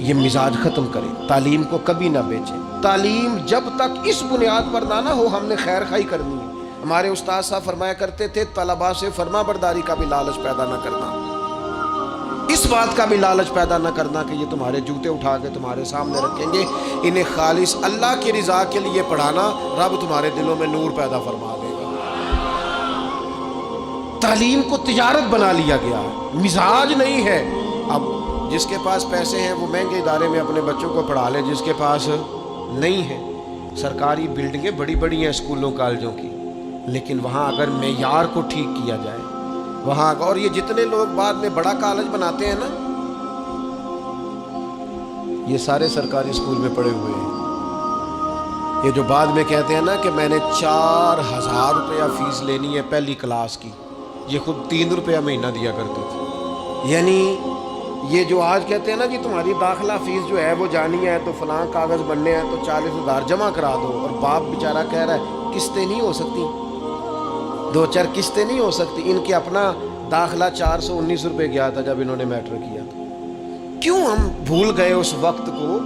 یہ مزاج ختم کریں، تعلیم کو کبھی نہ بیچیں۔ تعلیم جب تک اس بنیاد پر نہ ہو ہم نے خیر خواہی کرنی ہے۔ ہمارے استاد صاحب فرمایا کرتے تھے طلباء سے فرما برداری کا بھی لالچ پیدا نہ کرنا، اس بات کا بھی لالچ پیدا نہ کرنا کہ یہ تمہارے جوتے اٹھا کے تمہارے سامنے رکھیں گے، انہیں خالص اللہ کی رضا کے لیے پڑھانا، رب تمہارے دلوں میں نور پیدا فرما دے گا۔ تعلیم کو تجارت بنا لیا گیا ہے، مزاج نہیں ہے۔ اب جس کے پاس پیسے ہیں وہ مہنگے ادارے میں اپنے بچوں کو پڑھا لے، جس کے پاس نہیں ہے سرکاری بلڈنگیں بڑی بڑی ہیں اسکولوں کالجوں کی، لیکن وہاں اگر معیار کو ٹھیک کیا جائے وہاں، اور یہ جتنے لوگ بعد میں بڑا کالج بناتے ہیں نا یہ سارے سرکاری اسکول میں پڑھے ہوئے ہیں۔ یہ جو بعد میں کہتے ہیں نا کہ میں نے 4000 روپیہ فیس لینی ہے پہلی کلاس کی، یہ خود 3 روپیہ مہینہ دیا کرتے تھے۔ یعنی یہ جو آج کہتے ہیں نا جی تمہاری داخلہ فیس جو ہے وہ جانی ہے تو فلاں کاغذ بننے ہیں تو 40,000 جمع کرا دو، اور باپ بیچارہ کہہ رہا ہے قسطیں نہیں ہو سکتی، 2-4 قسطیں نہیں ہو سکتی۔ ان کے اپنا داخلہ 419 روپے گیا تھا جب انہوں نے میٹرک کیا تھا۔ کیوں ہم بھول گئے اس وقت کو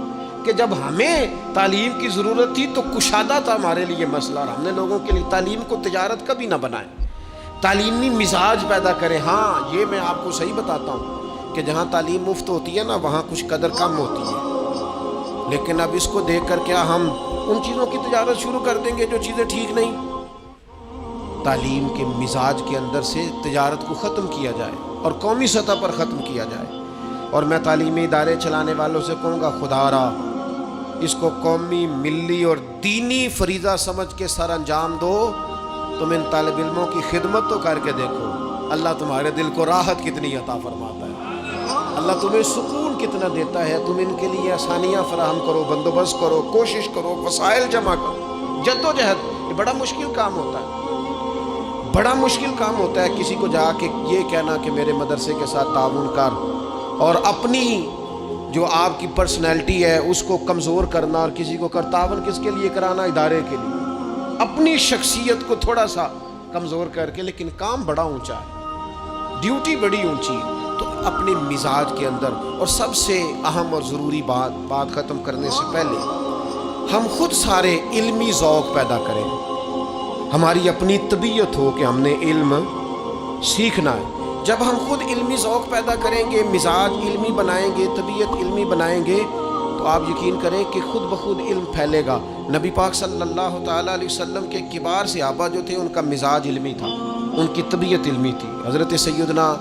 کہ جب ہمیں تعلیم کی ضرورت تھی تو کشادہ تھا ہمارے لیے مسئلہ، اور ہم نے لوگوں کے لیے تعلیم کو تجارت کبھی نہ بنائیں، تعلیمی مزاج پیدا کریں۔ ہاں یہ میں آپ کو صحیح بتاتا ہوں کہ جہاں تعلیم مفت ہوتی ہے نا وہاں کچھ قدر کم ہوتی ہے، لیکن اب اس کو دیکھ کر کیا ہم ان چیزوں کی تجارت شروع کر دیں گے جو چیزیں ٹھیک نہیں؟ تعلیم کے مزاج کے اندر سے تجارت کو ختم کیا جائے اور قومی سطح پر ختم کیا جائے۔ اور میں تعلیمی ادارے چلانے والوں سے کہوں گا خدا را اس کو قومی، ملی اور دینی فریضہ سمجھ کے سر انجام دو۔ تم ان طالب علموں کی خدمت تو کر کے دیکھو، اللہ تمہارے دل کو راحت کتنی عطا فرماتا ہے، اللہ تمہیں سکون کتنا دیتا ہے۔ تم ان کے لیے آسانیاں فراہم کرو، بندوبست کرو، کوشش کرو، وسائل جمع کرو، جدوجہد۔ یہ بڑا مشکل کام ہوتا ہے، بڑا مشکل کام ہوتا ہے کسی کو جا کے یہ کہنا کہ میرے مدرسے کے ساتھ تعاون کر، اور اپنی جو آپ کی پرسنالٹی ہے اس کو کمزور کرنا، اور کسی کو تعاون کس کے لیے کرانا؟ ادارے کے لیے، اپنی شخصیت کو تھوڑا سا کمزور کر کے، لیکن کام بڑا اونچا ہے، ڈیوٹی بڑی اونچی۔ تو اپنے مزاج کے اندر، اور سب سے اہم اور ضروری بات ختم کرنے سے پہلے ہم خود سارے علمی ذوق پیدا کریں، ہماری اپنی طبیعت ہو کہ ہم نے علم سیکھنا ہے۔ جب ہم خود علمی ذوق پیدا کریں گے، مزاج علمی بنائیں گے، طبیعت علمی بنائیں گے، تو آپ یقین کریں کہ خود بخود علم پھیلے گا۔ نبی پاک صلی اللہ تعالیٰ علیہ وسلم کے کبار صحابہ جو تھے ان کا مزاج علمی تھا، ان کی طبیعت علمی تھی۔ حضرت سیدنا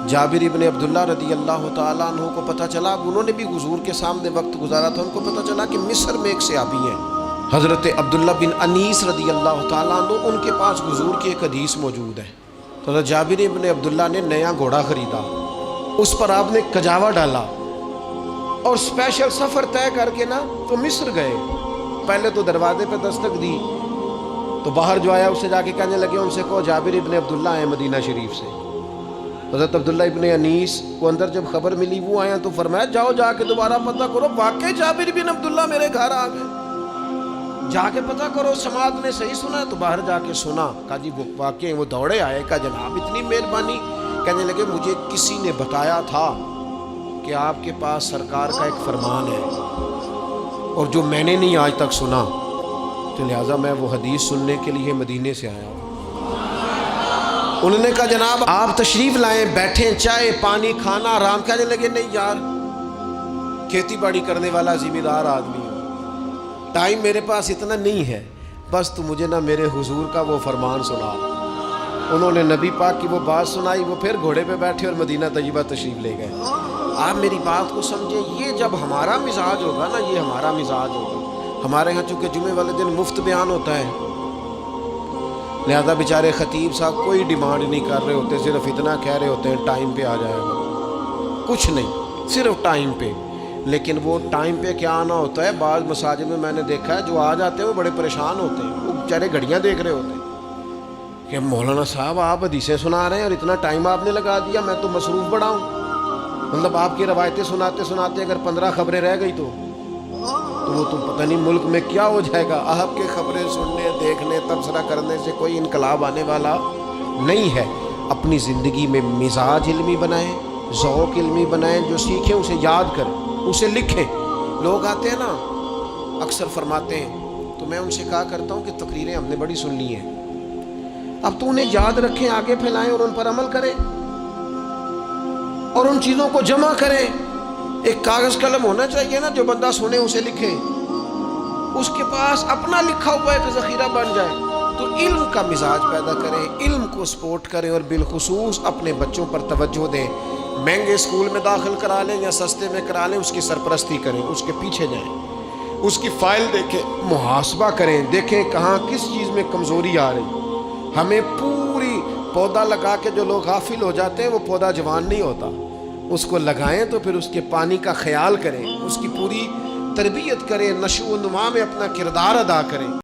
جابر ابن عبداللہ رضی اللہ تعالیٰ عنہ کو پتہ چلا، اب انہوں نے بھی حضور کے سامنے وقت گزارا تھا، ان کو پتہ چلا کہ مصر میں ایک صحابی ہیں حضرت عبداللہ بن انیس رضی اللہ تعالیٰ عنہ، ان کے پاس حضور کی ایک حدیث موجود ہے۔ تو حضرت جابر ابن عبداللہ نے نیا گھوڑا خریدا، اس پر آپ نے کجاوا ڈالا اور اسپیشل سفر طے کر کے نا تو مصر گئے۔ پہلے تو دروازے پہ دستک دی تو باہر جو آیا اسے جا کے کہنے لگے ان سے کہو جابر ابن عبداللہ ہیں مدینہ شریف سے۔ حضرت عبداللہ ابن انیس کو اندر جب خبر ملی وہ آیا تو فرمایا جاؤ جا کے دوبارہ پتہ کرو واقعی جابر بن عبداللہ میرے گھر آ گئے، جا کے پتہ کرو سماعت نے صحیح سنا۔ تو باہر جا کے سنا، کہا جی وہ واقعی وہ دوڑے آئے، کہا جناب اتنی مہربانی۔ کہنے لگے مجھے کسی نے بتایا تھا کہ آپ کے پاس سرکار کا ایک فرمان ہے اور جو میں نے نہیں آج تک سنا، تو لہٰذا میں وہ حدیث سننے کے لیے مدینے سے آیا ہوں۔ انہوں نے کہا جناب آپ تشریف لائیں، بیٹھیں، چائے پانی کھانا آرام۔ کہنے لگے نہیں یار کھیتی باڑی کرنے والا ذمہ دار آدمی ہوں، ٹائم میرے پاس اتنا نہیں ہے، بس تو مجھے نہ میرے حضور کا وہ فرمان سنا۔ انہوں نے نبی پاک کی وہ بات سنائی، وہ پھر گھوڑے پہ بیٹھے اور مدینہ طیبہ تشریف لے گئے۔ آپ میری بات کو سمجھیں، یہ جب ہمارا مزاج ہوگا نا، یہ ہمارا مزاج ہوگا۔ ہمارے ہاں چونکہ جمعے والے دن مفت بیان ہوتا ہے، لہذا بیچارے خطیب صاحب کوئی ڈیمانڈ نہیں کر رہے ہوتے، صرف اتنا کہہ رہے ہوتے ہیں ٹائم پہ آ جائے گا، کچھ نہیں، صرف ٹائم پہ۔ لیکن وہ ٹائم پہ کیا آنا ہوتا ہے، بعض مساجد میں میں نے دیکھا ہے جو آ جاتے ہیں وہ بڑے پریشان ہوتے ہیں، وہ بیچارے گھڑیاں دیکھ رہے ہوتے ہیں کہ مولانا صاحب آپ حدیثیں سنا رہے ہیں اور اتنا ٹائم آپ نے لگا دیا، میں تو مصروف بڑا ہوں۔ مطلب آپ کی روایتیں سناتے سناتے اگر 15 خبریں رہ گئی تو وہ تو پتہ نہیں ملک میں کیا ہو جائے گا۔ آپ کے خبریں سننے، دیکھنے، تبصرہ کرنے سے کوئی انقلاب آنے والا نہیں ہے۔ اپنی زندگی میں مزاج علمی بنائیں، ذوق علمی بنائیں، جو سیکھیں اسے یاد کریں۔ اسے لکھیں. لوگ آتے ہیں نا اکثر فرماتے ہیں, تو میں ان سے کہا کرتا ہوں کہ تقریریں ہم نے بڑی سن لی ہیں, اب تو انہیں یاد رکھیں, آگے پھیلائیں اور ان پر عمل کریں اور ان چیزوں کو جمع کریں. ایک کاغذ قلم ہونا چاہیے نا, جو بندہ سنے اسے لکھے, اس کے پاس اپنا لکھا ہوا ایک ذخیرہ بن جائے. تو علم کا مزاج پیدا کریں, علم کو سپورٹ کریں, اور بالخصوص اپنے بچوں پر توجہ دیں. مہنگے اسکول میں داخل کرا لیں یا سستے میں کرا لیں, اس کی سرپرستی کریں, اس کے پیچھے جائیں, اس کی فائل دیکھیں, محاسبہ کریں, دیکھیں کہاں کس چیز میں کمزوری آ رہی. ہمیں پوری پودا لگا کے جو لوگ غافل ہو جاتے ہیں, وہ پودا جوان نہیں ہوتا. اس کو لگائیں تو پھر اس کے پانی کا خیال کریں, اس کی پوری تربیت کریں, نشو و نما میں اپنا کردار ادا کریں.